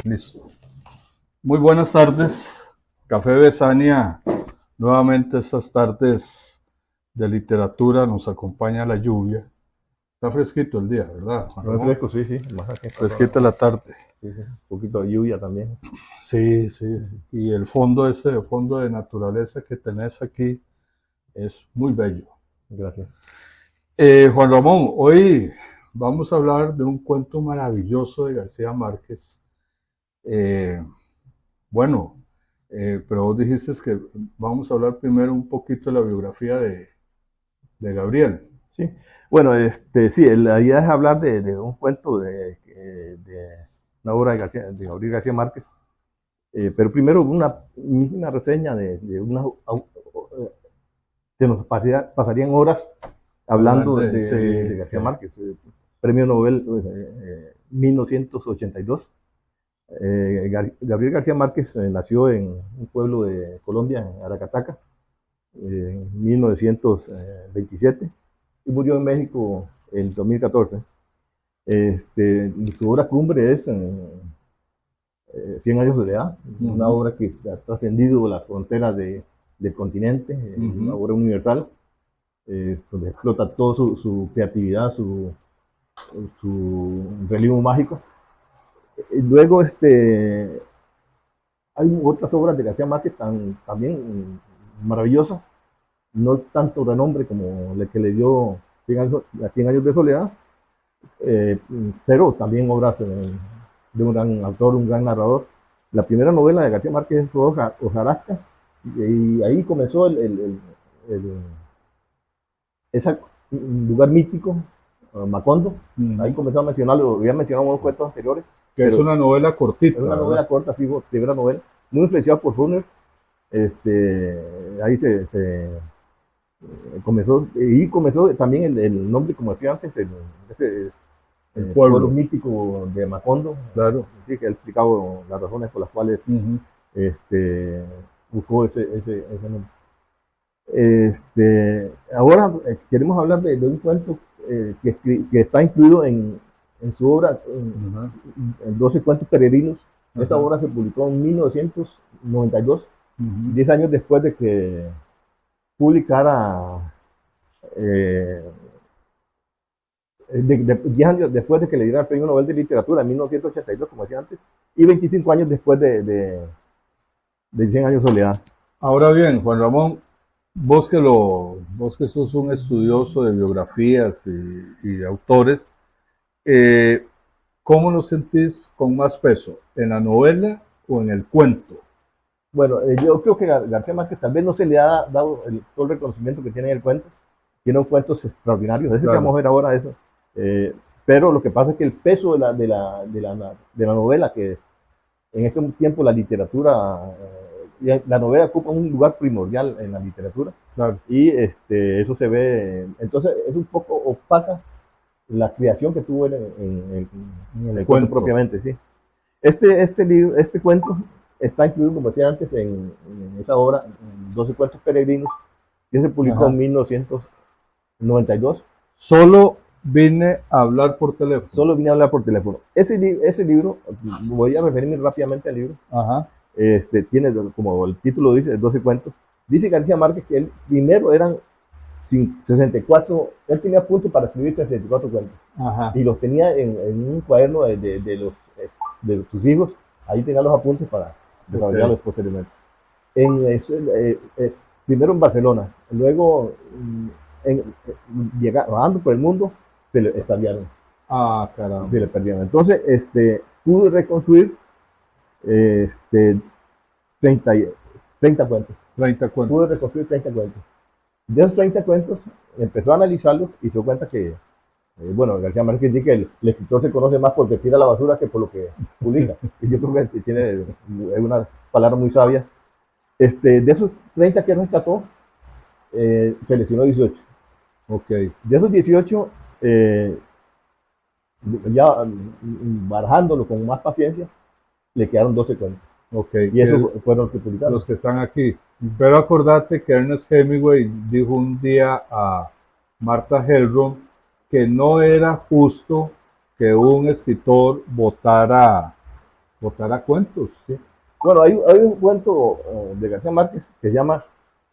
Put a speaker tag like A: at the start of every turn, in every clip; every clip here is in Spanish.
A: Listo. Muy buenas tardes. Café Besania. Nuevamente estas tardes de literatura nos acompaña la lluvia. Está fresquito el día, ¿verdad, Juan
B: No es
A: Ramón?
B: fresco, sí, sí, más aquí está
A: Fresquita
B: todo.
A: la tarde.
B: Sí, sí, un poquito de lluvia también.
A: Sí, sí. Y el fondo ese, fondo de naturaleza que tenés aquí es muy bello.
B: Gracias.
A: Juan Ramón, hoy vamos a hablar de un cuento maravilloso de García Márquez. Eh, Bueno, pero vos dijiste que vamos a hablar primero un poquito de la biografía de Gabriel.
B: Sí, bueno, sí, la idea es hablar de un cuento de una obra de Gabriel García Márquez, pero primero una reseña de que nos pasarían horas
A: Hablar
B: hablando
A: de,
B: de
A: sí,
B: García
A: sí.
B: Márquez, premio Nobel 1982. Gabriel García Márquez nació en un pueblo de Colombia, en Aracataca, en 1927 y murió en México en 2014. Su obra cumbre es Cien años de soledad, una
A: Ujú,
B: obra que ha trascendido las fronteras del continente, una
A: ujú.
B: obra universal, donde explota toda su creatividad, su realismo mágico. Luego hay otras obras de García Márquez también maravillosas, no tanto renombre como la que le dio Cien años de soledad, eh, pero también obras de un gran autor, un gran narrador. La primera novela de García Márquez fue Hojarasca, y ahí comenzó el- ese lugar mítico, Macondo. Ahí
A: Ujú.
B: comenzó a mencionarlo, había mencionado unos cuentos anteriores,
A: Que es
B: pero
A: una novela
B: es
A: cortita,
B: una
A: ¿verdad?
B: novela corta, primera novela, muy influenciada por Runner. Ahí comenzó también el nombre, como decía antes, ese
A: El
B: pueblo
A: pueblo,
B: mítico de Macondo.
A: claro.
B: Sí, que he explicado las razones por las cuales
A: Ujú.
B: este, buscó ese nombre. Ahora queremos hablar de un cuento que está incluido en su obra,
A: Ajá,
B: en 12 cuentos peregrinos. Esta
A: ajá.
B: obra se publicó en 1992,
A: Ujú.
B: 10 años después de que publicara, eh, 10 años después de que le diera el Premio Nobel de Literatura en 1982, como decía antes, y 25 años después de 100 años de soledad.
A: Ahora bien, Juan Ramón, vos que sos un estudioso de biografías y de autores, eh, ¿cómo lo sentís con más peso? ¿En la novela o en el cuento?
B: Bueno, yo creo que García Márquez tal vez no se le ha dado todo el reconocimiento que tiene en el cuento. Tiene unos cuentos extraordinarios, ese que vamos
A: Claro.
B: a ver ahora, eso. Pero lo que pasa es que el peso de la novela, que en este tiempo la literatura, la novela ocupa un lugar primordial en la literatura,
A: Claro,
B: y eso se ve, entonces es un poco opaca la creación que tuvo él
A: en
B: en
A: el
B: el cuento
A: cuento.
B: propiamente, sí. Este cuento está incluido, como decía antes, en esa obra, en 12 cuentos peregrinos, que se publicó en
A: Ajá.
B: 1992.
A: Solo vine a hablar por teléfono.
B: Solo vine a hablar por teléfono. Ese libro, voy a referirme rápidamente al libro,
A: Ajá.
B: tiene, como el título dice, 12 cuentos. Dice García Márquez que él primero eran 64, él tenía puntos para escribir 64 cuentos,
A: Ajá.
B: y los tenía en un cuaderno de sus hijos. Ahí tenía los apuntes para
A: Ok.
B: desarrollarlos posteriormente. En, primero en Barcelona, luego bajando por el mundo, se le extraviaron,
A: Ah,
B: se le
A: caramba.
B: perdieron. Entonces, pudo reconstruir este, 30, 30 cuentos.
A: 30
B: Pudo
A: cuentos.
B: reconstruir 30 cuentos. De esos 30 cuentos, empezó a analizarlos y se dio cuenta que, bueno, García Márquez dice que el escritor se conoce más porque tira la basura que por lo que publica. Y yo creo que tiene una palabra muy sabia. De esos 30 que rescató, seleccionó 18.
A: Ok.
B: De esos 18, eh, ya barajándolo con más paciencia, le quedaron 12 cuentos.
A: Ok.
B: Y
A: Que
B: esos
A: es
B: fueron los que
A: los
B: publicaron.
A: que están aquí. Pero acordate que Ernest Hemingway dijo un día a Martha Hellrum que no era justo que un escritor votara contara cuentos.
B: Sí. Bueno, hay un cuento de García Márquez que se llama,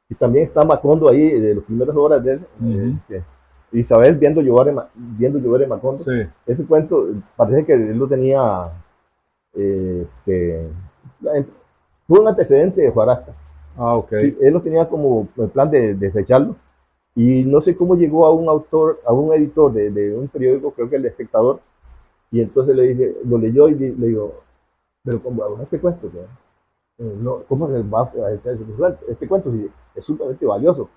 B: y también está Macondo ahí, de las primeras obras de él, Isabel viendo llover en Macondo.
A: Sí.
B: Ese cuento parece que él lo tenía, que fue un antecedente de Juarasca.
A: Ah, ok.
B: Sí, él lo tenía como el plan de fecharlo, y no sé cómo llegó a un autor, a un editor de un periódico, creo que el Espectador, y entonces le dije, lo leyó y le digo, pero como este cuento, no, ¿cómo se va a echar este cuento? Sí, es sumamente valioso.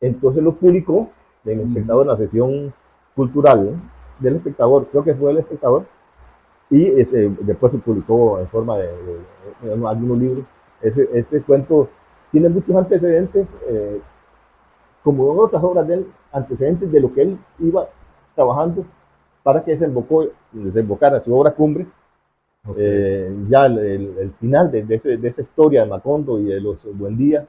B: Entonces lo publicó en el Espectador, en la sección cultural del Espectador, creo que fue el Espectador, y después se publicó en forma de algunos libros. Este cuento tiene muchos antecedentes, como en otras obras de él, antecedentes de lo que él iba trabajando para que desembocara su obra cumbre. Ya el final de esa historia de Macondo y de los Buendía,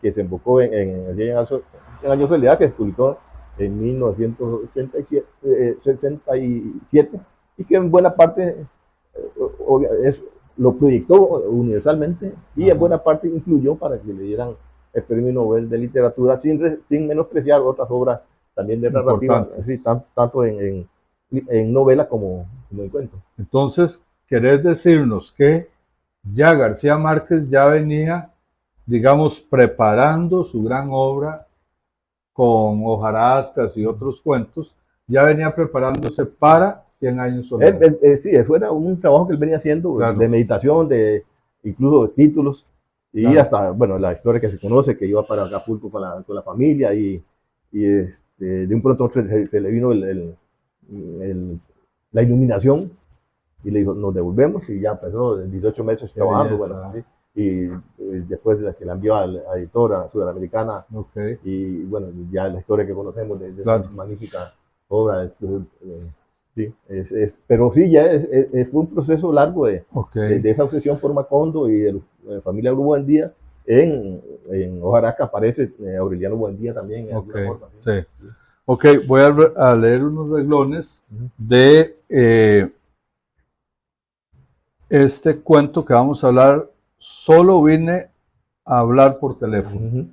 B: que se enfocó en 100 años de soledad, que se publicó en 1967, y que en buena parte lo proyectó universalmente, y en buena parte influyó para que le dieran el Premio Nobel de Literatura, sin menospreciar otras obras también de narrativa, sí, tanto en novela como en cuento.
A: Entonces, ¿querés decirnos que ya García Márquez ya venía, digamos, preparando su gran obra con hojarascas y otros cuentos, ya venía preparándose para 100 años soledad?
B: Sí, eso era un trabajo que él venía haciendo,
A: Claro.
B: de meditación, incluso de títulos, y claro, hasta, bueno, la historia que se conoce, que iba para Acapulco con la familia, y de un pronto se le vino la iluminación, y le dijo, nos devolvemos, y ya empezó 18 meses trabajando, bueno, ¿sí? Y después de que la envió a la editora sudamericana, y bueno, ya la historia que conocemos de claro, esa magnífica obra. Sí, pero sí, ya fue un proceso largo de esa obsesión por Macondo y de la familia Buendía. En Hojarasca aparece Aureliano Buendía también en alguna forma.
A: ¿Sí? Sí. Ok, voy a leer unos reglones de este cuento que vamos a hablar. Solo vine a hablar por teléfono.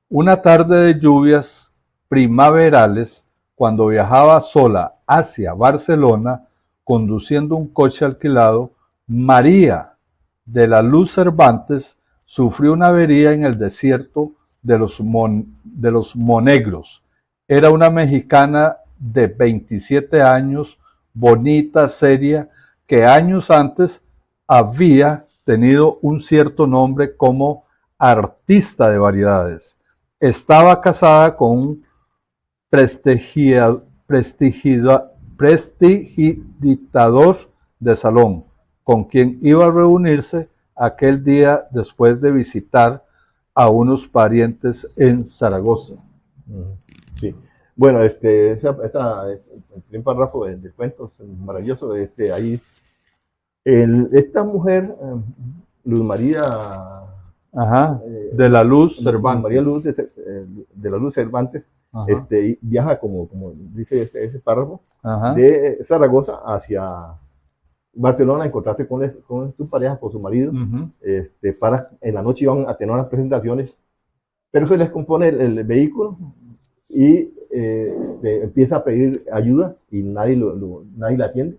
A: Una tarde de lluvias primaverales, cuando viajaba sola hacia Barcelona, conduciendo un coche alquilado, María de la Luz Cervantes sufrió una avería en el desierto de los Monegros. Era una mexicana de 27 años, bonita, seria, que años antes había tenido un cierto nombre como artista de variedades. Estaba casada con un prestidigitador de salón, con quien iba a reunirse aquel día después de visitar a unos parientes en Zaragoza.
B: Sí. Bueno, el primer párrafo del cuento es maravilloso. Ahí, esta mujer, Luz María,
A: de la Luz Cervantes.
B: María Luz de la Luz Cervantes, viaja, como dice ese párrafo, de Zaragoza hacia Barcelona a encontrarse con su pareja, con su marido, para en la noche iban a tener unas presentaciones, pero se les compone el vehículo, y empieza a pedir ayuda y nadie la atiende.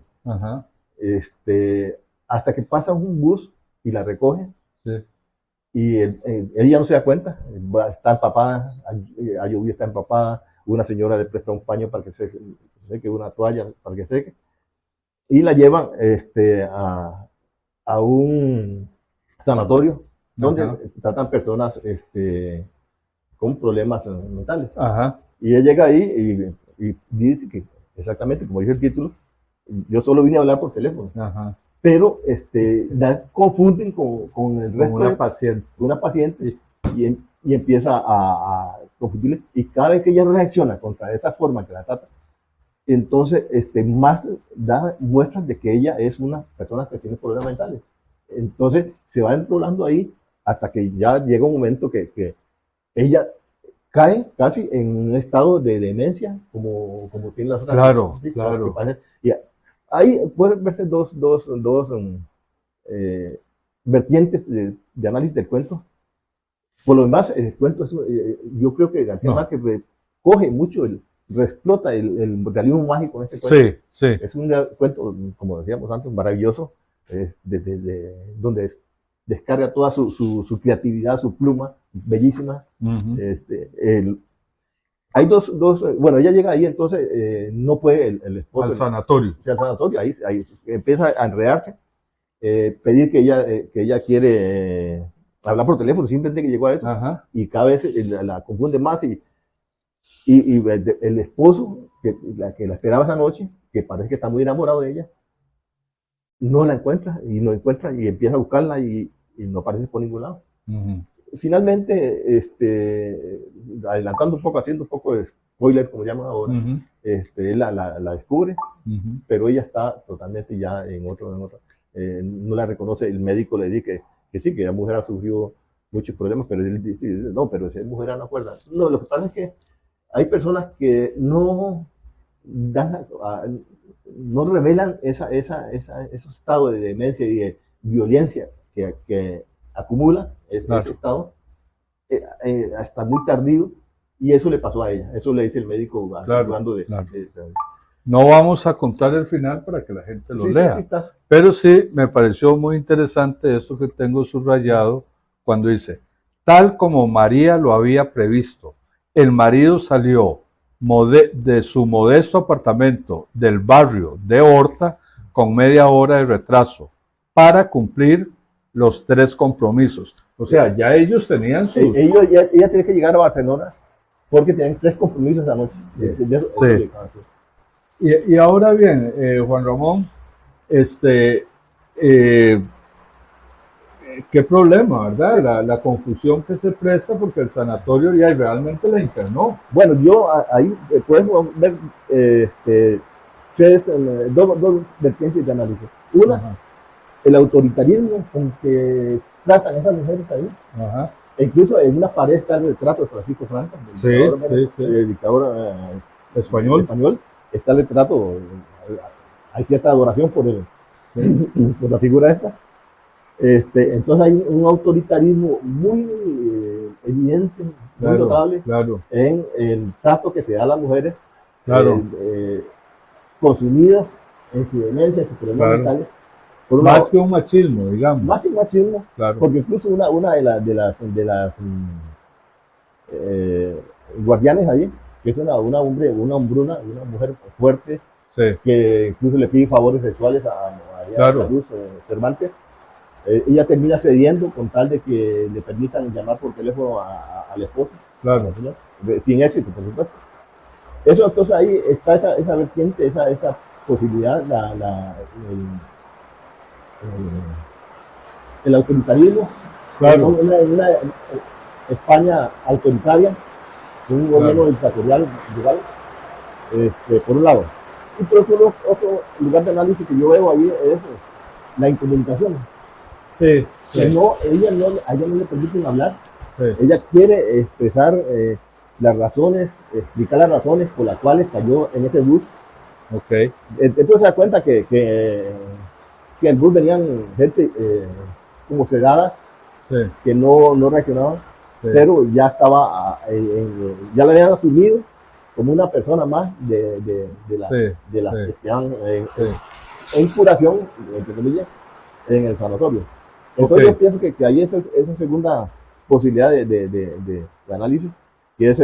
B: Hasta que pasa un bus y la recoge. Y ella no se da cuenta, está empapada, ha llovido, está empapada, una señora le presta un paño para que seque, una toalla para que seque, y la llevan a un sanatorio donde tratan personas con problemas mentales. Y ella llega ahí y dice que, exactamente como dice el título, yo solo vine a hablar por teléfono. Pero confunden con el resto de una paciente, y empieza a confundirle, y cada vez que ella reacciona contra esa forma que la trata, entonces más da muestras de que ella es una persona que tiene problemas mentales. Entonces se va enrolando ahí hasta que ya llega un momento que ella cae casi en un estado de demencia, como tiene las otras.
A: Claro, claro.
B: Y ahí pueden verse dos vertientes de análisis del cuento. Por lo demás, el cuento, yo creo que García Márquez coge mucho, reexplota el realismo mágico en este cuento.
A: Sí.
B: Es un cuento, como decíamos antes, maravilloso, donde descarga toda su creatividad, su pluma, bellísima. Hay bueno, ella llega ahí, entonces no puede el esposo.
A: Al sanatorio.
B: Al sanatorio, ahí empieza a enredarse, pedir que ella quiere hablar por teléfono, simplemente que llegó a eso.
A: Ajá.
B: Y cada vez la confunde más y el esposo que la esperaba esa noche, que parece que está muy enamorado de ella, no la encuentra y empieza a buscarla y no aparece por ningún lado. Finalmente, adelantando un poco, haciendo un poco de spoiler, como llaman ahora, él la descubre, pero ella está totalmente ya en otro. No la reconoce. El médico le dice que sí, que la mujer ha sufrido muchos problemas, pero él dice, no, pero esa mujer no acuerda. No, lo que pasa es que hay personas que no revelan ese estado de demencia y de violencia que acumula ese estado hasta muy tardío, y eso le pasó a ella. Eso le dice el médico hablando de.
A: No vamos a contar el final para que la gente lo lea, pero sí me pareció muy interesante esto que tengo subrayado cuando dice, tal como María lo había previsto, el marido salió de su modesto apartamento del barrio de Horta con media hora de retraso para cumplir los 3 compromisos. O sea, ya ellos tenían sus...
B: Ella tenía que llegar a Barcelona porque tenían 3 compromisos esa noche.
A: Sí. Y ahora bien, Juan Ramón, qué problema, ¿verdad? La confusión que se presta porque el sanatorio ya realmente la internó.
B: Bueno, yo ahí podemos ver dos vertientes de análisis. Una, el autoritarismo con que tratan esas mujeres ahí. E incluso en una pared está el retrato de Francisco Franco, el dictador español. Está el retrato, hay cierta adoración por la figura esta. Entonces hay un autoritarismo muy evidente, muy notable en el trato que se da a las mujeres consumidas en su demencia, en sus problemas mentales.
A: Más que un machismo, digamos.
B: Más que un machismo, porque incluso una de las guardianes ahí, que es una hombruna, una mujer fuerte, que incluso le pide favores sexuales a Luz Cervantes. Ella termina cediendo con tal de que le permitan llamar por teléfono al esposo. Sin éxito, por supuesto. Eso, entonces ahí está esa vertiente, esa posibilidad, el autoritarismo. Una España autoritaria, un gobierno dictatorial, por un lado. Y por otro lugar de análisis que yo veo ahí es la incomunicación. A ella no le permiten hablar. Ella quiere expresar las razones, explicar las razones por las cuales cayó en ese bus. Entonces se da cuenta que el bus venían gente como sedada, que no reaccionaban, pero ya estaba, ya la habían asumido como una persona más de las que estaban en curación, entre comillas, en el sanatorio. Entonces yo pienso que ahí esa segunda posibilidad de análisis, que es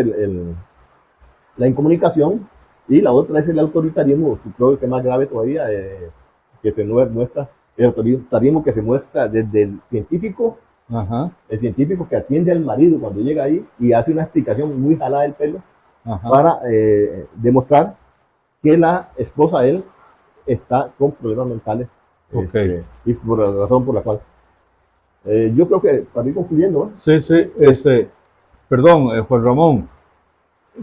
B: la incomunicación, y la otra es el autoritarismo, creo que es más grave todavía, que se muestra, el autoritarismo que se muestra desde el científico, el científico que atiende al marido cuando llega ahí y hace una explicación muy jalada del pelo para demostrar que la esposa de él está con problemas mentales, y por la razón por la cual. Yo creo que para ir concluyendo.
A: Perdón, Juan Ramón,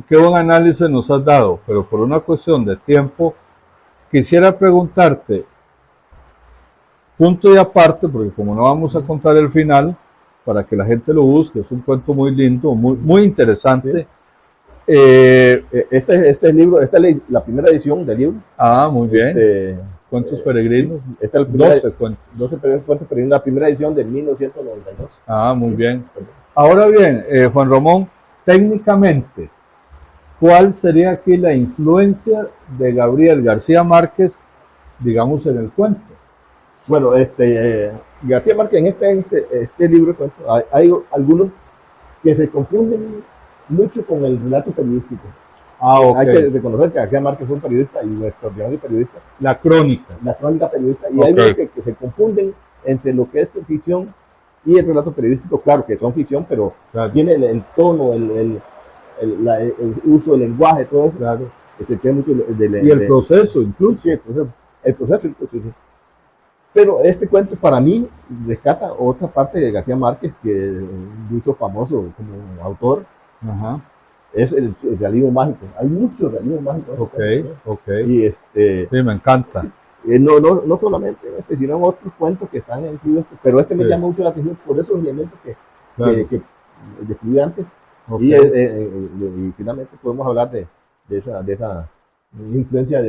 A: qué buen análisis nos has dado, pero por una cuestión de tiempo, quisiera preguntarte, punto y aparte, porque como no vamos a contar el final, para que la gente lo busque, es un cuento muy lindo, muy interesante.
B: Este libro, esta es la primera edición del libro.
A: Muy bien. Cuentos peregrinos.
B: Esta es la primera,
A: 12 cuentos.
B: 12 cuentos peregrinos, la primera edición de 1992.
A: Ah, muy bien. Ahora bien, Juan Ramón, técnicamente, ¿cuál sería aquí la influencia de Gabriel García Márquez, digamos, en el cuento?
B: Bueno, García Márquez en este libro de cuentos hay algunos que se confunden mucho con el relato periodístico.
A: Ah, ok.
B: Hay que reconocer que García Márquez fue un periodista y un extraordinario periodista.
A: La crónica.
B: La crónica periodista. Y
A: Ok.
B: hay muchos que se confunden entre lo que es ficción y el relato periodístico. Claro que son ficción, pero
A: Claro.
B: tiene el tono, el uso del lenguaje, todo eso.
A: Claro.
B: Se tiene mucho
A: Y el proceso, incluso.
B: Sí, el proceso incluso. Sí. Pero este cuento para mí rescata otra parte de García Márquez que lo hizo famoso como autor.
A: Ajá.
B: Es el realismo mágico. Hay mucho realismo mágico.
A: Ok, ok.
B: Y
A: sí, me encanta.
B: no solamente sino en otros cuentos que están incluidos, pero me
A: Sí.
B: llama mucho la atención por esos elementos
A: Claro.
B: que describí antes.
A: Okay.
B: Y finalmente podemos hablar de esa influencia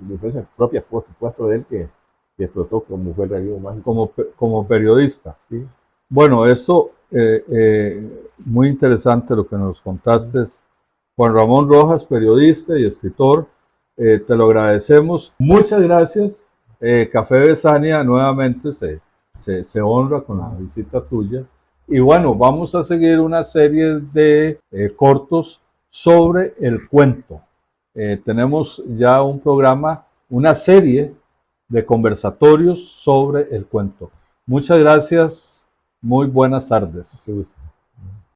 B: influencia propia, por supuesto, de él que explotó como fue el realismo mágico.
A: Como periodista.
B: Sí.
A: Bueno, esto muy interesante lo que nos contaste. Juan Ramón Rojas, periodista y escritor, te lo agradecemos. Muchas gracias. Café Besania nuevamente se honra con la visita tuya. Y bueno, vamos a seguir una serie de cortos sobre el cuento. Tenemos ya un programa, una serie de conversatorios sobre el cuento. Muchas gracias. Muy buenas tardes.